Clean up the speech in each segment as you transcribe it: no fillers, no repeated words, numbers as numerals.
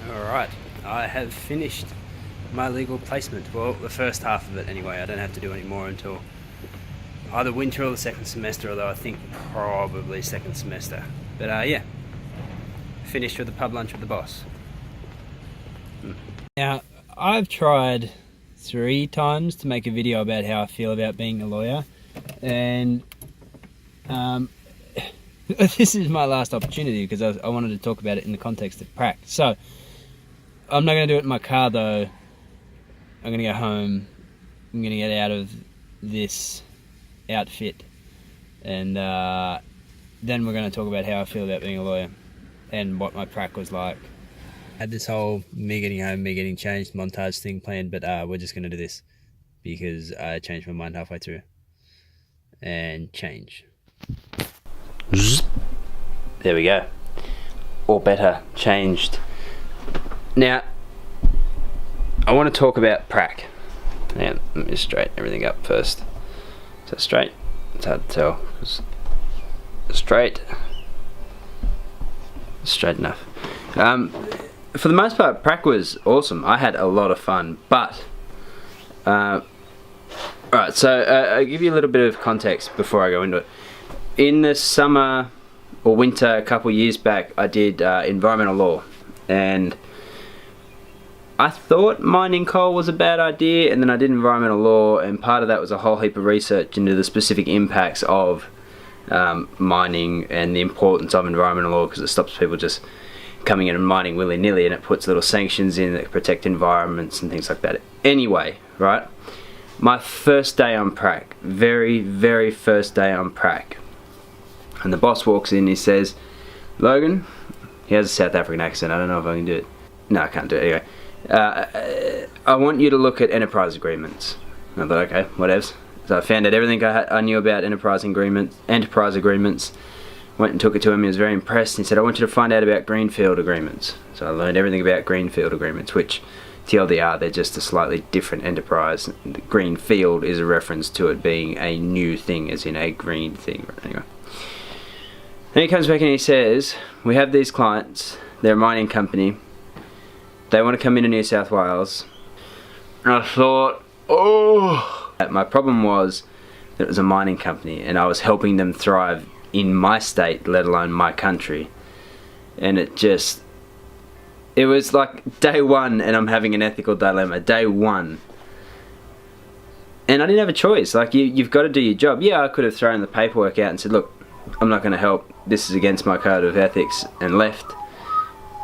Alright, I have finished my legal placement. Well, the first half of it anyway. I don't have to do any more until either winter or the second semester, although I think probably second semester. But yeah, finished with the pub lunch with the boss. Now, I've tried 3 times to make a video about how I feel about being a lawyer, and this is my last opportunity because I wanted to talk about it in the context of prac. So, I'm not going to do it in my car though. I'm going to go home. I'm going to get out of this outfit, and then we're going to talk about how I feel about being a lawyer and what my prac was like. I had this whole me getting home, me getting changed montage thing planned, but we're just going to do this because I changed my mind halfway through. And change. There we go. Or better, changed. Now, I want to talk about prac. Now, let me straighten everything up first. So straight, it's hard to tell. Straight enough. For the most part, prac was awesome. I had a lot of fun, but alright, so I'll give you a little bit of context before I go into it. In the summer or winter a couple years back, I did environmental law, and I thought mining coal was a bad idea, and then I did environmental law, and part of that was a whole heap of research into the specific impacts of mining and the importance of environmental law, because it stops people just coming in and mining willy-nilly, and it puts little sanctions in that protect environments and things like that. Anyway, right, my first day on prac, very first day on prac, and the boss walks in, he says, "Logan," he has a South African accent, I don't know if I can do it. No, I can't do it anyway. "I want you to look at enterprise agreements." And I thought, okay, whatevs. So I found out everything I knew about enterprise agreements, went and took it to him. He was very impressed. He said, "I want you to find out about greenfield agreements." So I learned everything about greenfield agreements, which, TLDR, they're just a slightly different enterprise. The greenfield is a reference to it being a new thing, as in a green thing. Anyway. Then he comes back and he says, "We have these clients, they're a mining company, they want to come into New South Wales." And I thought, oh. My problem was that it was a mining company and I was helping them thrive in my state, let alone my country. And it was like day one and I'm having an ethical dilemma. Day one. And I didn't have a choice. Like, you've got to do your job. Yeah, I could have thrown the paperwork out and said, "Look, I'm not going to help. This is against my code of ethics," and left.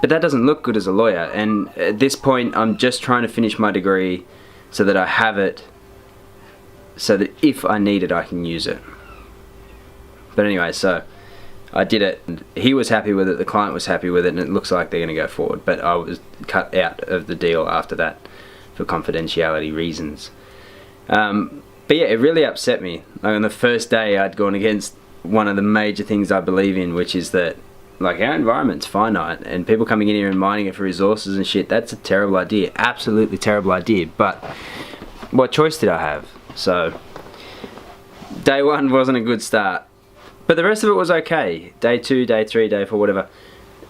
But that doesn't look good as a lawyer. And at this point, I'm just trying to finish my degree so that I have it, so that if I need it, I can use it. But anyway, so I did it, and he was happy with it, the client was happy with it, and it looks like they're going to go forward. But I was cut out of the deal after that for confidentiality reasons. But yeah, it really upset me. Like, on the first day, I'd gone against one of the major things I believe in, which is that, like, our environment's finite, and people coming in here and mining it for resources and shit, that's a terrible idea. Absolutely terrible idea. But what choice did I have? So day one wasn't a good start, but the rest of it was okay. Day 2, day 3, day 4, whatever.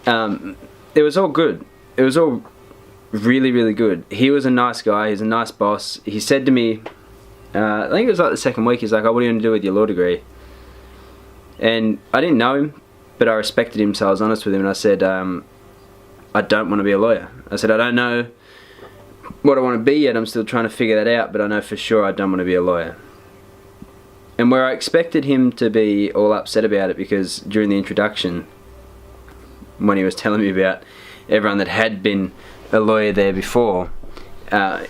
It was all good. It was all really good. He was a nice guy. He's a nice boss. He said to me, I think it was like the second week, he's like, "Oh, what are you going to do with your law degree?" And I didn't know him, but I respected him, so I was honest with him, and I said, "I don't want to be a lawyer." I said, "I don't know what I want to be yet. I'm still trying to figure that out, but I know for sure I don't want to be a lawyer." And where I expected him to be all upset about it, because during the introduction, when he was telling me about everyone that had been a lawyer there before,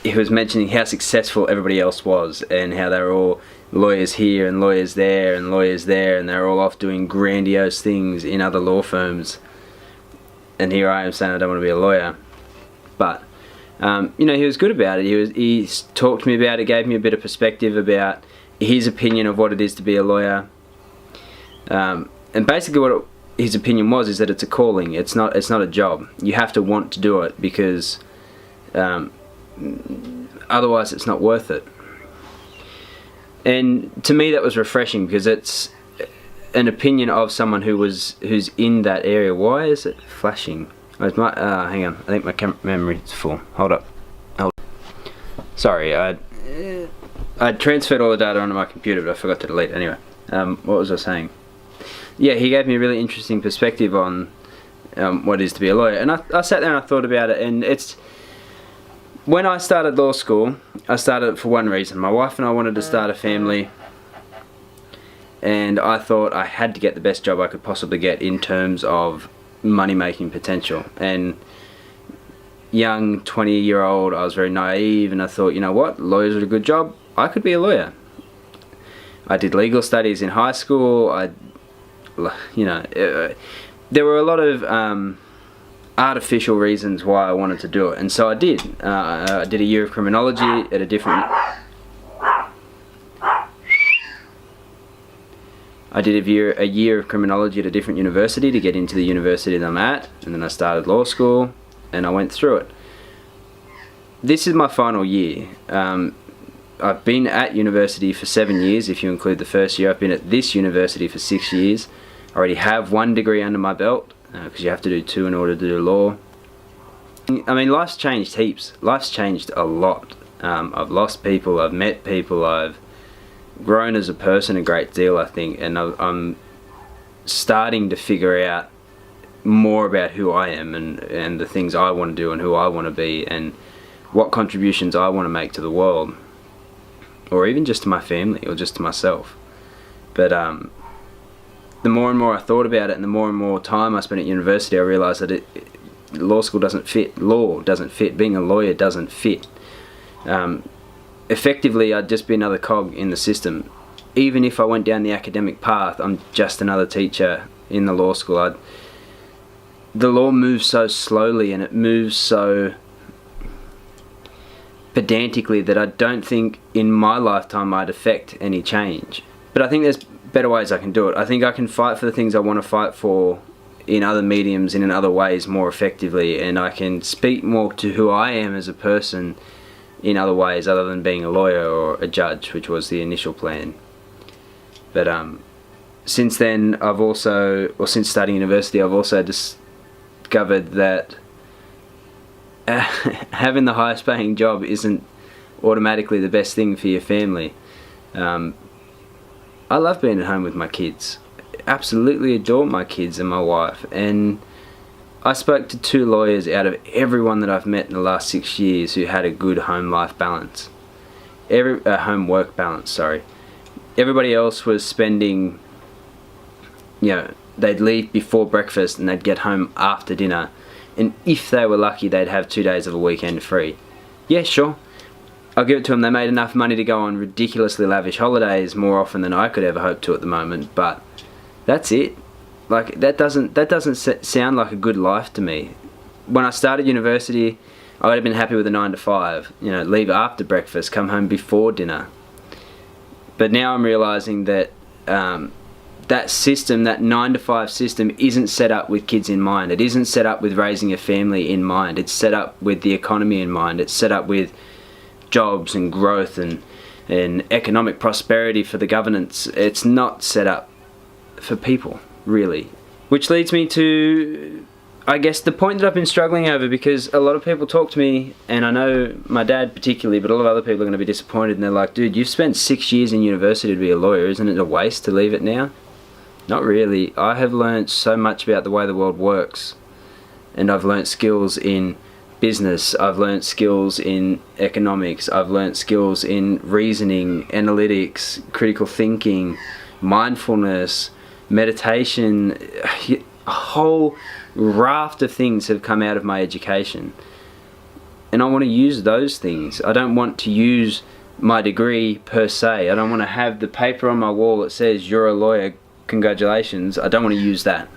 he was mentioning how successful everybody else was, and how they were all lawyers here and lawyers there and lawyers there, and they're all off doing grandiose things in other law firms. And here I am saying I don't want to be a lawyer. But you know, he was good about it. He talked to me about it, gave me a bit of perspective about his opinion of what it is to be a lawyer. And basically what his opinion was is that it's a calling. It's not a job. You have to want to do it, because otherwise it's not worth it. And to me that was refreshing, because it's an opinion of someone who's in that area. Why is it flashing? Hang on, I think my memory is full. Hold up. Sorry, I transferred all the data onto my computer, but I forgot to delete it anyway. What was I saying? Yeah, he gave me a really interesting perspective on what it is to be a lawyer. And I sat there and I thought about it, and it's... When I started law school, I started it for one reason. My wife and I wanted to start a family, and I thought I had to get the best job I could possibly get in terms of money-making potential. And young 20-year-old, I was very naive, and I thought, you know what, lawyers are a good job, I could be a lawyer. I did legal studies in high school. There were a lot of artificial reasons why I wanted to do it, and so I did. I did a year of criminology at a different... I did a year of criminology at a different university to get into the university that I'm at, and then I started law school, and I went through it. This is my final year. I've been at university for 7 years, if you include the first year. I've been at this university for 6 years. I already have 1 degree under my belt, because you have to do 2 in order to do law. I mean, life's changed heaps. Life's changed a lot. I've lost people, I've met people, I've grown as a person a great deal, I think, and I'm starting to figure out more about who I am and the things I want to do and who I want to be and what contributions I want to make to the world, or even just to my family or just to myself. But the more and more I thought about it and the more and more time I spent at university, I realised that law school doesn't fit, law doesn't fit, being a lawyer doesn't fit. Effectively, I'd just be another cog in the system. Even if I went down the academic path, I'm just another teacher in the law school. The law moves so slowly and it moves so pedantically that I don't think in my lifetime I'd affect any change. But I think there's better ways I can do it. I think I can fight for the things I want to fight for in other mediums and in other ways more effectively, and I can speak more to who I am as a person in other ways other than being a lawyer or a judge, which was the initial plan. But since then, since starting university, I've also discovered that having the highest paying job isn't automatically the best thing for your family. I love being at home with my kids. Absolutely adore my kids and my wife. And I spoke to 2 lawyers out of everyone that I've met in the last 6 years who had a good home-life balance. Home-work balance, sorry. Everybody else was spending, they'd leave before breakfast and they'd get home after dinner. And if they were lucky, they'd have 2 days of a weekend free. Yeah, sure. I'll give it to them. They made enough money to go on ridiculously lavish holidays more often than I could ever hope to at the moment, but that's it. Like, that doesn't sound like a good life to me. When I started university, I would have been happy with a 9 to 5. Leave after breakfast, come home before dinner. But now I'm realising that that system, that 9 to 5 system, isn't set up with kids in mind. It isn't set up with raising a family in mind. It's set up with the economy in mind. It's set up with jobs and growth and economic prosperity for the governance. It's not set up for people, really. Which leads me to, I guess, the point that I've been struggling over, because a lot of people talk to me, and I know my dad particularly, but a lot of other people are going to be disappointed, and they're like, dude, you've spent 6 years in university to be a lawyer, isn't it a waste to leave it now? Not really. I have learned so much about the way the world works, and I've learned skills in business, I've learnt skills in economics, I've learnt skills in reasoning, analytics, critical thinking, mindfulness, meditation. A whole raft of things have come out of my education, and I want to use those things. I don't want to use my degree per se. I don't want to have the paper on my wall that says you're a lawyer, congratulations. I don't want to use that.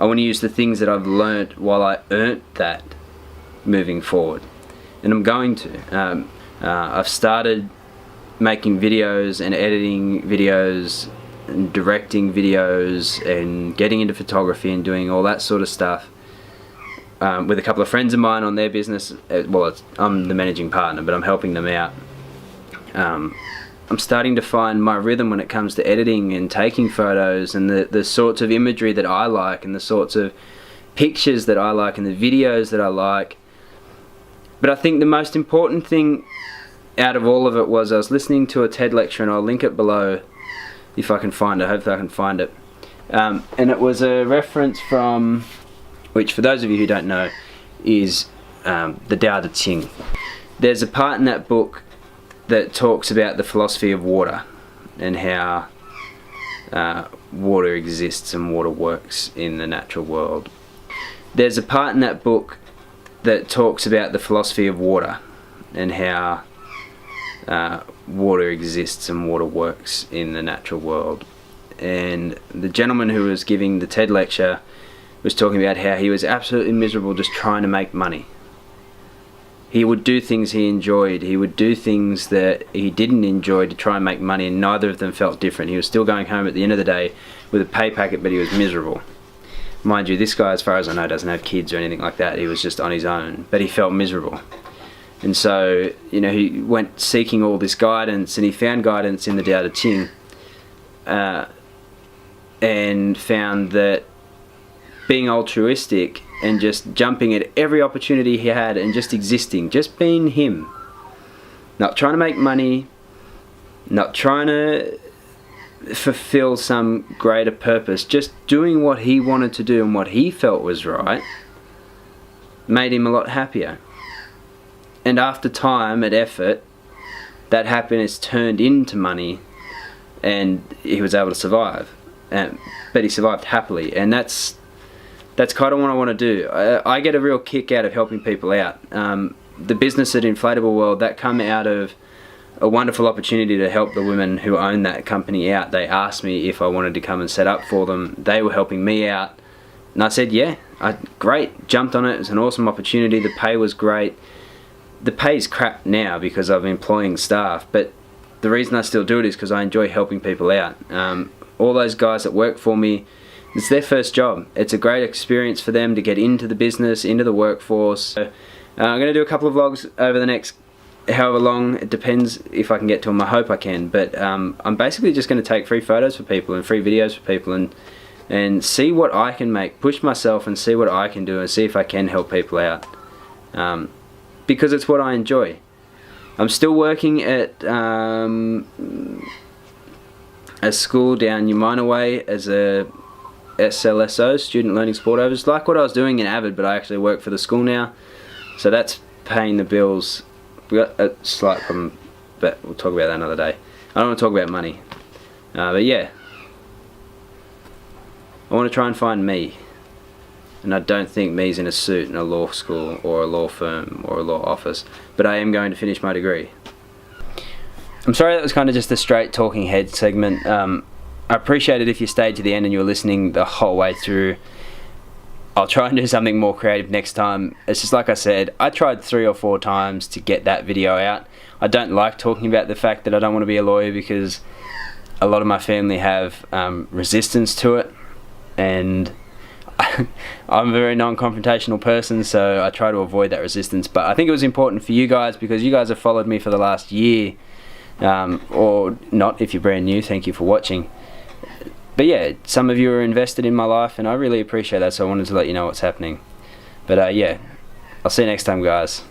I want to use the things that I've learnt while I earned that moving forward, and I'm going to. I've started making videos and editing videos and directing videos and getting into photography and doing all that sort of stuff with a couple of friends of mine on their business. I'm the managing partner, but I'm helping them out. I'm starting to find my rhythm when it comes to editing and taking photos and the sorts of imagery that I like and the sorts of pictures that I like and the videos that I like. But I think the most important thing out of all of it was I was listening to a TED lecture, and I'll link it below if I can find it. Hopefully I can find it. And it was a reference from, which for those of you who don't know, is the Tao Te Ching. There's a part in that book that talks about the philosophy of water and how water exists and water works in the natural world. There's a part in that book that talks about the philosophy of water and how water exists and water works in the natural world. And the gentleman who was giving the TED lecture was talking about how he was absolutely miserable just trying to make money. He would do things he enjoyed, he would do things that he didn't enjoy to try and make money, and neither of them felt different. He was still going home at the end of the day with a pay packet, but he was miserable. Mind you, this guy, as far as I know, doesn't have kids or anything like that. He was just on his own, but he felt miserable. And so, you know, he went seeking all this guidance, and he found guidance in the Tao Te Ching, and found that being altruistic and just jumping at every opportunity he had and just existing, just being him, not trying to make money, not trying to fulfill some greater purpose, just doing what he wanted to do and what he felt was right, made him a lot happier. And after time and effort, that happiness turned into money, and he was able to survive. But he survived happily, and that's kind of what I want to do. I get a real kick out of helping people out. The business at Inflatable World, that come out of a wonderful opportunity to help the women who own that company out. They asked me if I wanted to come and set up for them. They were helping me out, and I said yeah, great, jumped on it. It was an awesome opportunity. The pay was great. The pay's crap now because I'm employing staff, but the reason I still do it is because I enjoy helping people out. All those guys that work for me, it's their first job. It's a great experience for them to get into the business, into the workforce. So, I'm going to do a couple of vlogs over the next however long. It depends if I can get to them. I hope I can. But I'm basically just going to take free photos for people and free videos for people and see what I can make. Push myself and see what I can do and see if I can help people out. Because it's what I enjoy. I'm still working at a school down Umina Way as a SLSO, Student Learning Support Officer, like what I was doing in Avid, but I actually work for the school now, so that's paying the bills. We got a slight problem, but we'll talk about that another day. I don't want to talk about money, but yeah, I want to try and find me, and I don't think me's in a suit in a law school or a law firm or a law office, but I am going to finish my degree. I'm sorry that was kind of just a straight talking head segment. I appreciate it if you stayed to the end and you were listening the whole way through. I'll try and do something more creative next time. It's just like I said, I tried 3 or 4 times to get that video out. I don't like talking about the fact that I don't want to be a lawyer because a lot of my family have resistance to it, and I'm a very non-confrontational person, so I try to avoid that resistance. But I think it was important for you guys because you guys have followed me for the last year. Or not if you're brand new, thank you for watching. But yeah, some of you are invested in my life and I really appreciate that, so I wanted to let you know what's happening. But yeah, I'll see you next time, guys.